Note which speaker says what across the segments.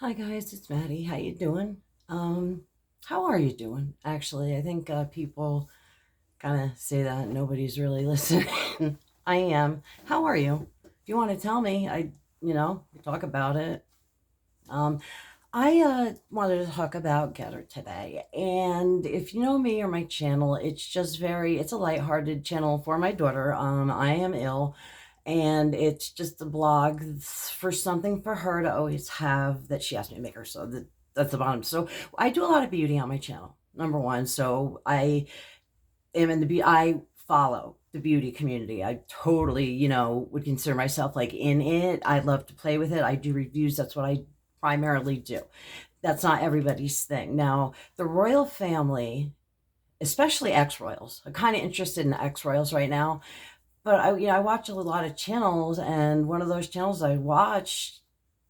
Speaker 1: Hi guys, it's Maddie. How you doing? Um, how are you doing? Actually, I think people kind of say that nobody's really listening. I am. How are you? If you want to tell me, talk about it. Um, I wanted to talk about Getter today, and if you know me or my channel, it's a lighthearted channel for my daughter. I am ill, and it's just a blog for something for her to always have that she asked me to make her. So that's the bottom. So I do a lot of beauty on my channel. Number one, so I am in the I follow the beauty community. I totally, would consider myself like in it. I love to play with it. I do reviews. That's what I primarily do. That's not everybody's thing. Now, the royal family, especially ex-royals, I'm kind of interested in ex-royals right now, but I watch a lot of channels, and one of those channels I watch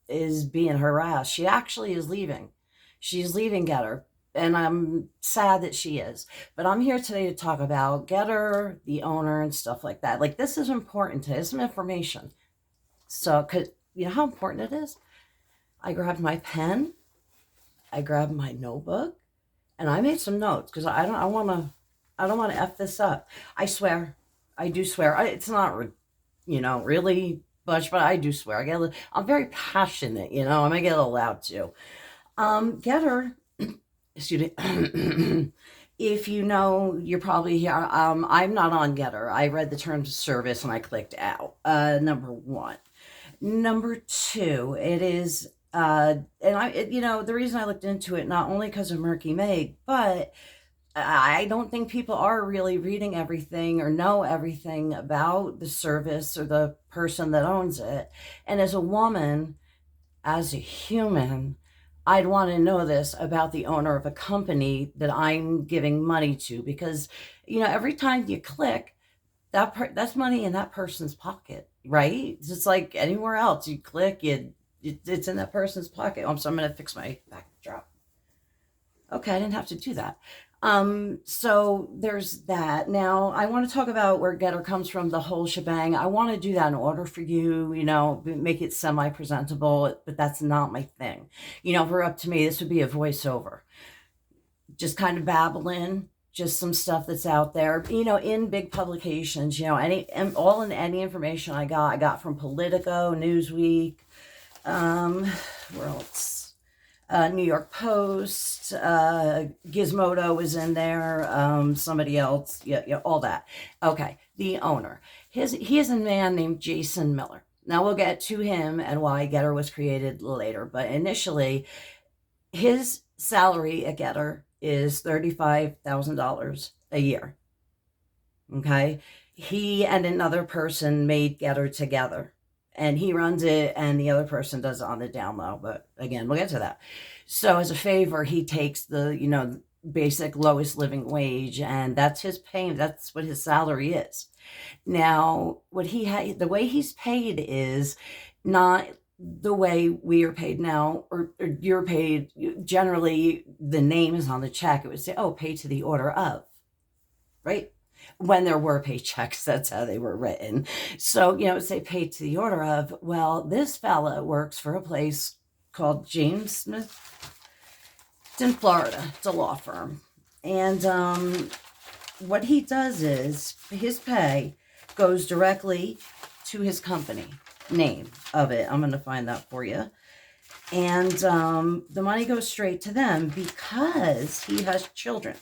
Speaker 1: is being harassed. She actually is leaving. She's leaving Getter, and I'm sad that she is. But I'm here today to talk about Getter, the owner, and stuff like that. Like, this is important today. Some information. So, cause you know how important it is. I grabbed my pen, I grabbed my notebook, and I made some notes because I don't want to f this up. I swear, I do swear. It's not, really much, but I do swear. I'm very passionate. I might get a little loud too. Getter, excuse me. If you know, you're probably here. I'm not on Getter. I read the terms of service and I clicked out. Number one. Number two, it is, the reason I looked into it, not only because of Murky Meg, but I don't think people are really reading everything or know everything about the service or the person that owns it. And as a woman, as a human, I'd want to know this about the owner of a company that I'm giving money to, because every time you click, that's money in that person's pocket, right? It's just like anywhere else. You click, it's in that person's pocket. Oh, so I'm gonna fix my backdrop. Okay, I didn't have to do that. So there's that. Now I want to talk about where Getter comes from, the whole shebang. I want to do that in order for you, make it semi-presentable, but that's not my thing. If it were up to me, this would be a voiceover. Just kind of babbling, just some stuff that's out there, in big publications, all in any information I got from Politico, Newsweek, um, where else? New York Post, Gizmodo was in there, somebody else, yeah, all that. Okay, the owner. He is a man named Jason Miller. Now we'll get to him and why Getter was created later, but initially, his salary at Getter is $35,000 a year. Okay, he and another person made Getter together, and he runs it, and the other person does it on the down low. But again, we'll get to that. So as a favor, he takes the basic lowest living wage, and that's his pay. That's what his salary is. Now, the way he's paid is not the way we are paid now, or you're paid. Generally, the name is on the check. It would say, "Oh, pay to the order of," right? When there were paychecks, that's how they were written. So, say pay to the order of. Well, this fella works for a place called James Smith. It's in Florida. It's a law firm. And what he does is his pay goes directly to his company name of it. I'm going to find that for you. And the money goes straight to them because he has children.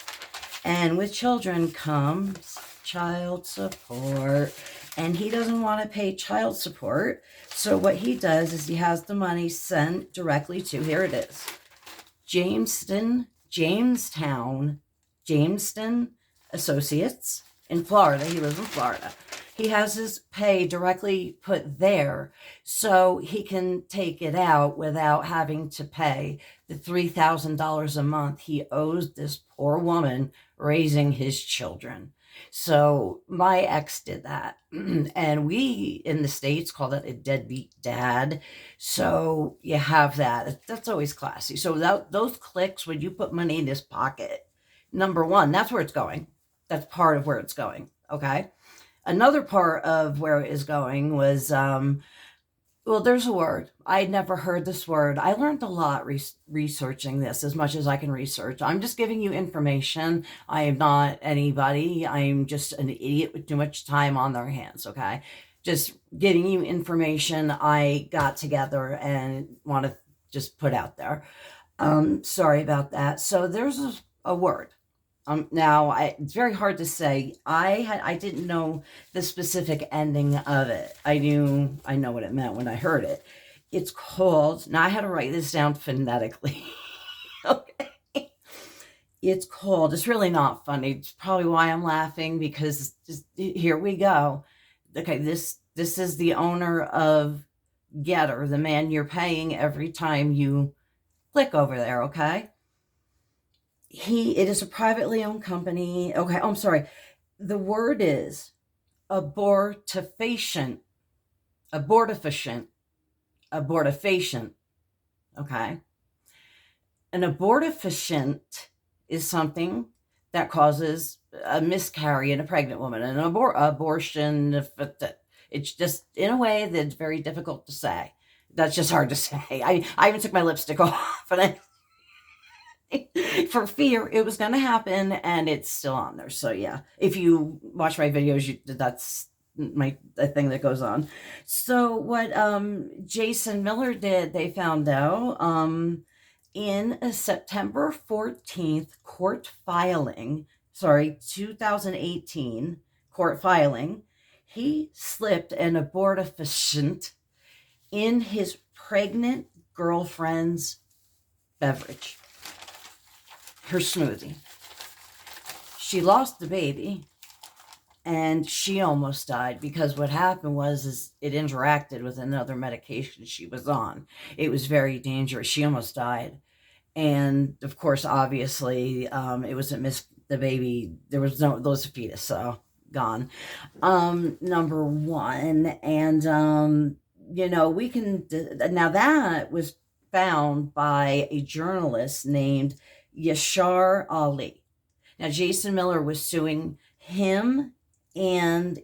Speaker 1: And with children comes child support. And he doesn't want to pay child support. So what he does is he has the money sent directly to, here it is, Jamestown Associates in Florida. He lives in Florida. He has his pay directly put there so he can take it out without having to pay the $3,000 a month he owes this poor woman raising his children. So my ex did that. And we in the States call that a deadbeat dad. So you have that. That's always classy. So those clicks, when you put money in his pocket, number one, that's where it's going. That's part of where it's going. Okay. Another part of where it is going was Well, there's a word. I'd never heard this word. I learned a lot researching this, as much as I can research. I'm just giving you information. I am not anybody. I'm just an idiot with too much time on their hands, okay? Just giving you information I got together and want to just put out there. Sorry about that. So there's a word. Now it's very hard to say. I didn't know the specific ending of it. I know what it meant when I heard it. It's called, now I had to write this down phonetically. Okay. It's really not funny. It's probably why I'm laughing, because here we go. Okay, this is the owner of GETTR, the man you're paying every time you click over there, okay? It is a privately owned company. Okay, I'm sorry. The word is abortifacient, abortifacient, abortifacient. Okay. An abortifacient is something that causes a miscarry in a pregnant woman. An abortion, it's just in a way that's very difficult to say. That's just hard to say. I even took my lipstick off, and I for fear it was going to happen, and it's still on there. So yeah, if you watch my videos, that's the thing that goes on. So what Jason Miller did, they found out in a September 14th court filing, 2018 court filing, he slipped an abortifacient in his pregnant girlfriend's beverage, her smoothie. She lost the baby, and she almost died, because what happened was it interacted with another medication she was on. It was very dangerous. She almost died. And of course, obviously, it wasn't the baby. There was those fetus, so gone. Number one. And, we can, now that was found by a journalist named Yashar Ali. Now, Jason Miller was suing him and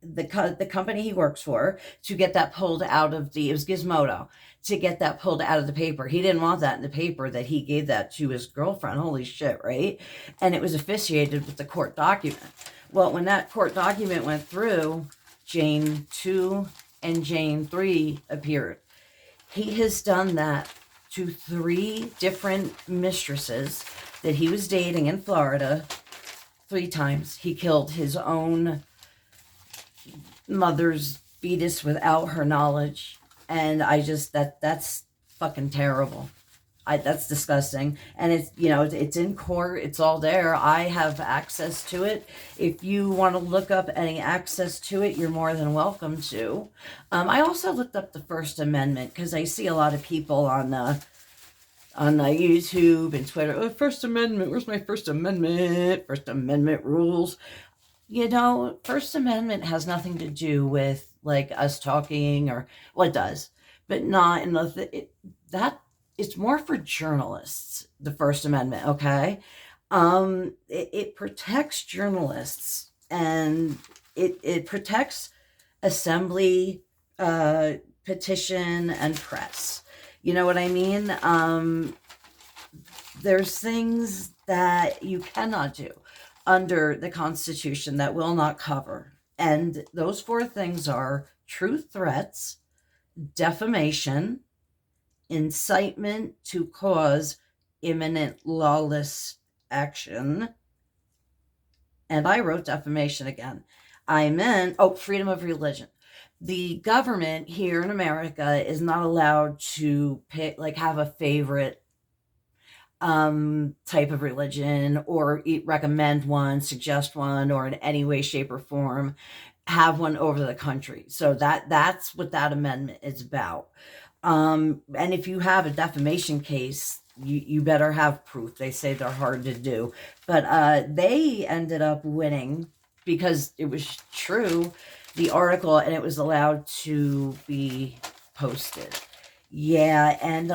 Speaker 1: the company he works for to get that pulled out of it was Gizmodo, to get that pulled out of the paper. He didn't want that in the paper, that he gave that to his girlfriend. Holy shit, right? And it was officiated with the court document. Well, when that court document went through, Jane 2 and Jane 3 appeared. He has done that to 3 different mistresses that he was dating in Florida 3 times. He killed his own mother's fetus without her knowledge. And that's fucking terrible. That's disgusting. And it's in court. It's all there. I have access to it. If you want to look up any access to it, you're more than welcome to. I also looked up the First Amendment, because I see a lot of people on YouTube and Twitter. Oh, First Amendment. Where's my First Amendment? First Amendment rules. First Amendment has nothing to do with like us talking, or well, it does, but not in that. It's more for journalists, the First Amendment, okay? It protects journalists, and it protects assembly, petition, and press. You know what I mean? There's things that you cannot do under the Constitution that will not cover. And those 4 things are true threats, defamation, incitement to cause imminent lawless action. And I wrote defamation again. I meant, freedom of religion. The government here in America is not allowed to pick, have a favorite type of religion, or recommend one, suggest one, or in any way, shape, or form have one over the country. So that's what that amendment is about. And if you have a defamation case, you better have proof. They say they're hard to do, but they ended up winning because it was true, the article, and it was allowed to be posted. Yeah, and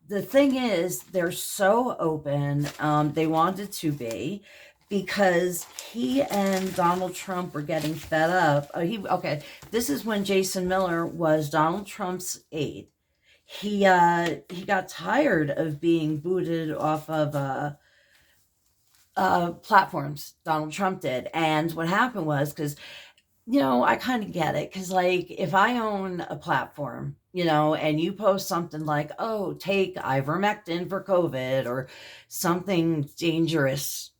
Speaker 1: the thing is, they're so open. They wanted to be, because he and Donald Trump were getting fed up. Okay, this is when Jason Miller was Donald Trump's aide. He got tired of being booted off of platforms. Donald Trump did, and what happened was, because I kind of get it, because like if I own a platform, and you post something like, "Oh, take ivermectin for COVID," or something dangerous,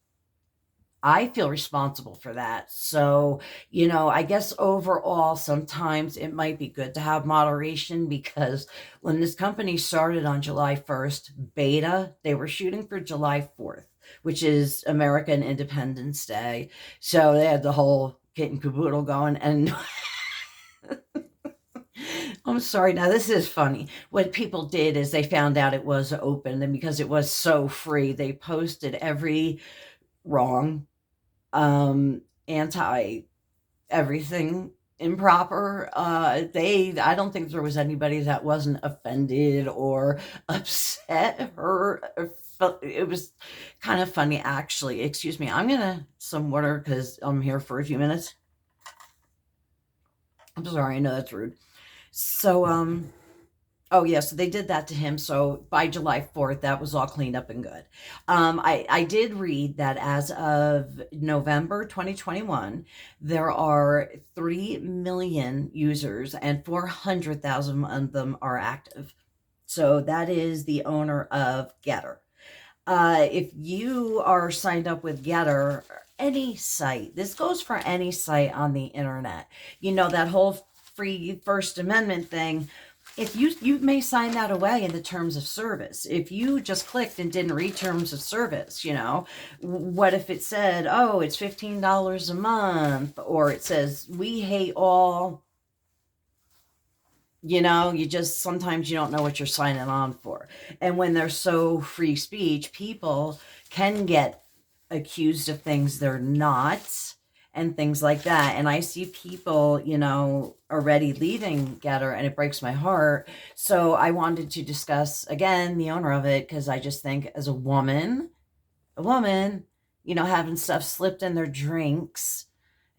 Speaker 1: I feel responsible for that. So, I guess overall, sometimes it might be good to have moderation, because when this company started on July 1st, beta, they were shooting for July 4th, which is American Independence Day. So they had the whole kit and caboodle going. And I'm sorry, now this is funny. What people did is they found out it was open, and because it was so free, they posted every wrong, anti everything improper. I don't think there was anybody that wasn't offended or upset, or it was kind of funny, actually. Excuse me, I'm gonna some water because I'm here for a few minutes. I'm sorry, I know that's rude. So oh, yeah, so they did that to him. So by July 4th, that was all cleaned up and good. I did read that as of November 2021, there are 3 million users and 400,000 of them are active. So that is the owner of GETTR. If you are signed up with GETTR, any site, this goes for any site on the internet, that whole free First Amendment thing. If you may sign that away in the terms of service. If you just clicked and didn't read terms of service, what if it said, "Oh, it's $15 a month," or it says, "We hate all," you just sometimes you don't know what you're signing on for. And when they're so free speech, people can get accused of things they're not, and things like that. And I see people, already leaving GETTR, and it breaks my heart. So I wanted to discuss again the owner of it, because I just think, as a woman, having stuff slipped in their drinks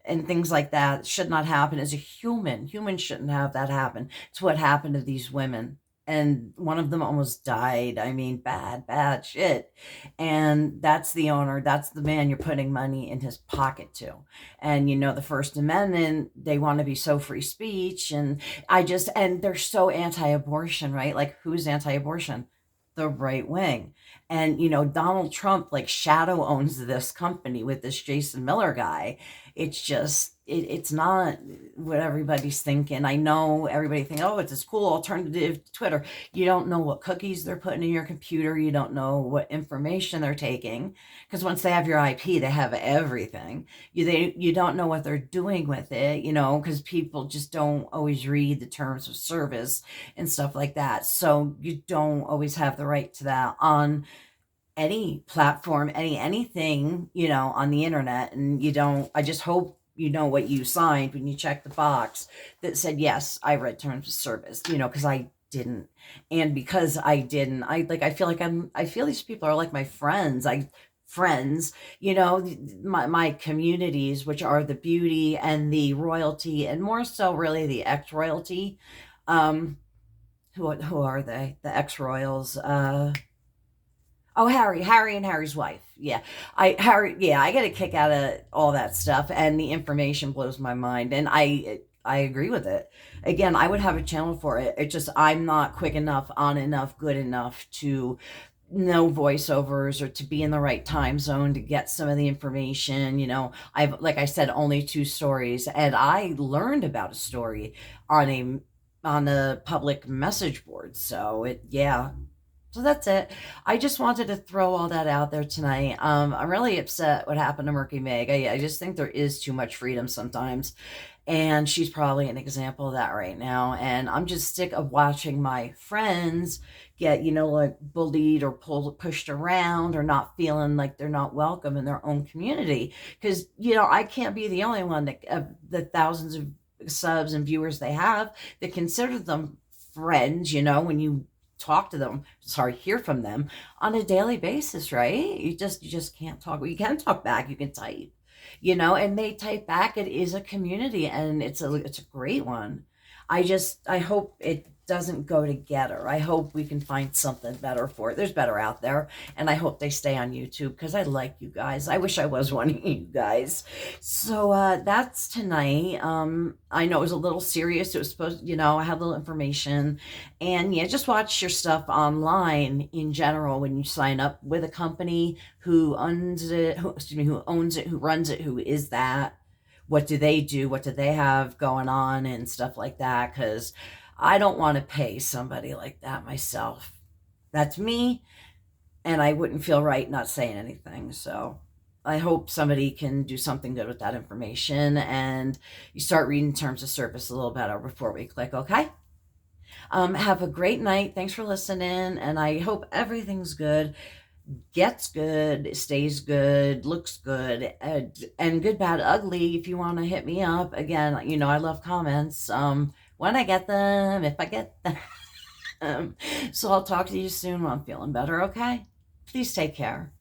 Speaker 1: and things like that should not happen. As a humans shouldn't have that happen. It's what happened to these women, and one of them almost died. I mean, bad shit. And that's the owner, that's the man you're putting money in his pocket to. And the First Amendment, they want to be so free speech, and they're so anti-abortion, right? Like, who's anti-abortion? The right wing. And Donald Trump like shadow owns this company with this Jason Miller guy. It's just it's not what everybody's thinking. I know everybody think, "Oh, it's this cool alternative to Twitter." You don't know what cookies they're putting in your computer. You don't know what information they're taking, because once they have your IP, they have everything. You don't know what they're doing with it, because people just don't always read the terms of service and stuff like that. So you don't always have the right to that on any platform, anything, on the internet. And I just hope you know what you signed when you checked the box that said, "Yes, I read terms of service," because I didn't. And because I didn't, I feel these people are like my friends, my communities, which are the beauty and the royalty, and more so really the ex-royalty. Who are they? The ex-royals. Oh, Harry and Harry's wife. Yeah. I get a kick out of all that stuff, and the information blows my mind, and I agree with it. Again, I would have a channel for it. It's just I'm not quick enough, on enough, good enough to know voiceovers, or to be in the right time zone to get some of the information. I've, like I said, only 2 stories, and I learned about a story on a public message board. So yeah, so that's it. I just wanted to throw all that out there tonight. I'm really upset what happened to Murky Meg. I just think there is too much freedom sometimes. And she's probably an example of that right now. And I'm just sick of watching my friends get, like bullied or pushed around, or not feeling like they're not welcome in their own community. Because, I can't be the only one that, the thousands of subs and viewers they have, that consider them friends, when you talk to them, sorry, hear from them on a daily basis, right? You just can't talk. Well, you can talk back, you can type, and they type back. It is a community, and it's a great one. I hope it doesn't go to Getter. I hope we can find something better for it. There's better out there, and I hope they stay on YouTube because I like you guys. I wish I was one of you guys. So that's tonight. I know it was a little serious. It was supposed, I had a little information, and yeah, just watch your stuff online in general when you sign up with a company who owns it, who owns it, who runs it, who is that, what do they do, what do they have going on, and stuff like that. Because I don't want to pay somebody like that myself. That's me, and I wouldn't feel right not saying anything. So I hope somebody can do something good with that information, and you start reading terms of service a little better before we click, okay? Have a great night. Thanks for listening, and I hope everything's good, gets good, stays good, looks good, and good, bad, ugly. If you want to hit me up again, I love comments. When I get them, if I get them. So I'll talk to you soon when I'm feeling better, okay? Please take care.